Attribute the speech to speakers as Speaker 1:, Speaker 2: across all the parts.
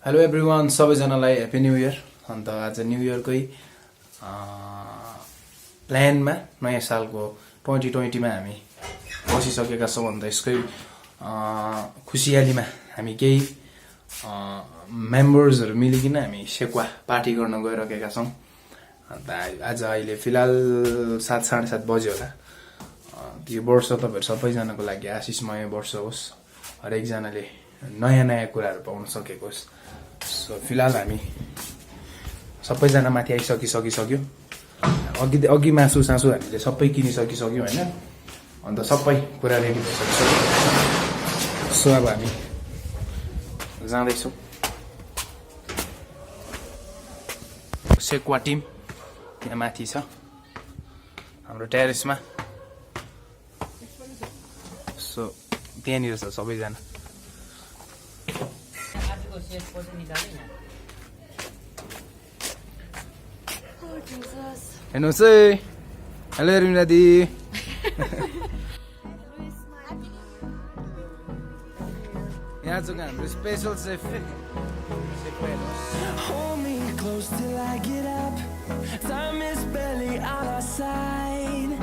Speaker 1: Hello everyone, सबैजनालाई happy new year. अन्त आज न्यू इयरकै प्लानमा नयाँ सालको 2020 मा हामी बसिसकेका छौँ। अन्त यसकै खुसियालीमा हामी केही मेम्बर्सहरू मिलिकन हामी सेक्वा पार्टी गर्न गइरहेका छौँ। अन्त आज अहिले फिलहाल 7 साढे 7 बज्यो होला। यो वर्ष तपाईहरु सबैजनाको लागि आशिषमय वर्ष होस्, हरेकजनाले नयाँ नयाँ कुराहरू पाउन सकेको होस्। सो फिलहाल हामी सबैजना माथि आइसकिसक्यो। अघि मासु सासु हामीले सबै किनिसकिसक्यौँ हैन। अन्त सबै कुरा रेडी भइसकिसक्यो। सो अब हामी जाँदैछौँ। सेक्वा टिम यहाँ माथि छ हाम्रो टेरेसमा। सो त्यहाँनिर छ सबैजना। हेर्नुहोस् है, हेलो रिमिना दी। यहाँ चाहिँ हाम्रो special safe
Speaker 2: Hold me close till I get up. Time is barely on our side.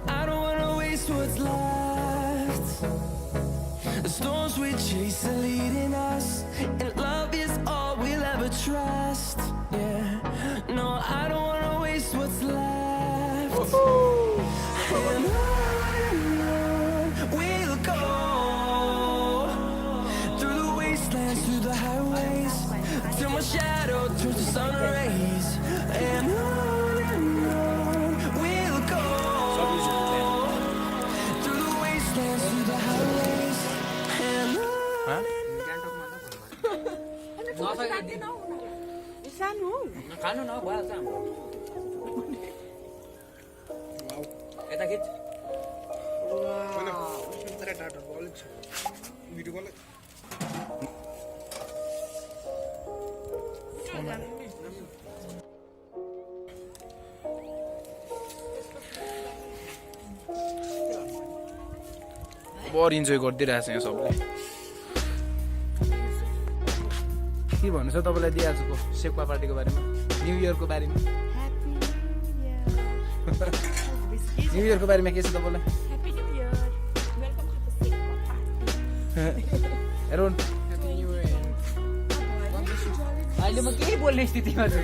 Speaker 2: I don't wanna waste what's left. The storms we chase are leading us, and love is all we'll ever trust. Yeah, no, I don't wanna waste what's left. And on we'll go, through the wastelands, through the highways, till my shadow turns to sun rays. And on we'll go, through the wastelands, through the highways. And on.
Speaker 3: खानु न भइहाल्छ हाम्रो यता खिच
Speaker 1: बहुत enjoy गरिदिइरहेको छ यहाँ सबले। के भन्नु छ तपाईँलाई दिए आजको सेक्वा पार्टीको बारेमा, न्यू इयरको बारेमा? न्यू इयरको बारेमा के छ तपाईँलाई? एरोन
Speaker 3: अहिले म केही बोल्ने स्थितिमा छु।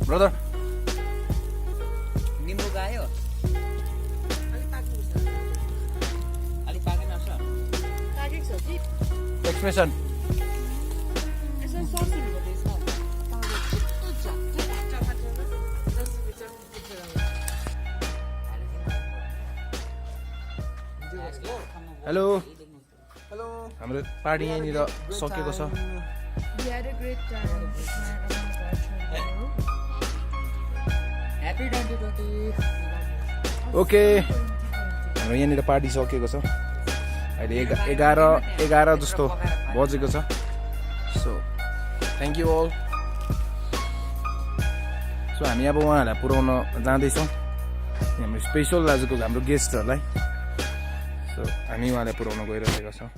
Speaker 1: ब्रदर
Speaker 3: निम्बु गायो अलिक पाकेन
Speaker 1: एक्सप्रेसन हेलो हेलो, हाम्रो पार्टी यहाँनिर सकेको छ। ओके, हाम्रो यहाँनिर पार्टी सकेको छ। अहिले 11 जस्तो बजेको छ। So thank you all. So हामी अब उहाँहरूलाई पुऱ्याउन जाँदैछौँ, हाम्रो स्पेसल आजको हाम्रो गेस्टहरूलाई। सो हामी उहाँलाई पुऱ्याउन गइरहेका छौँ।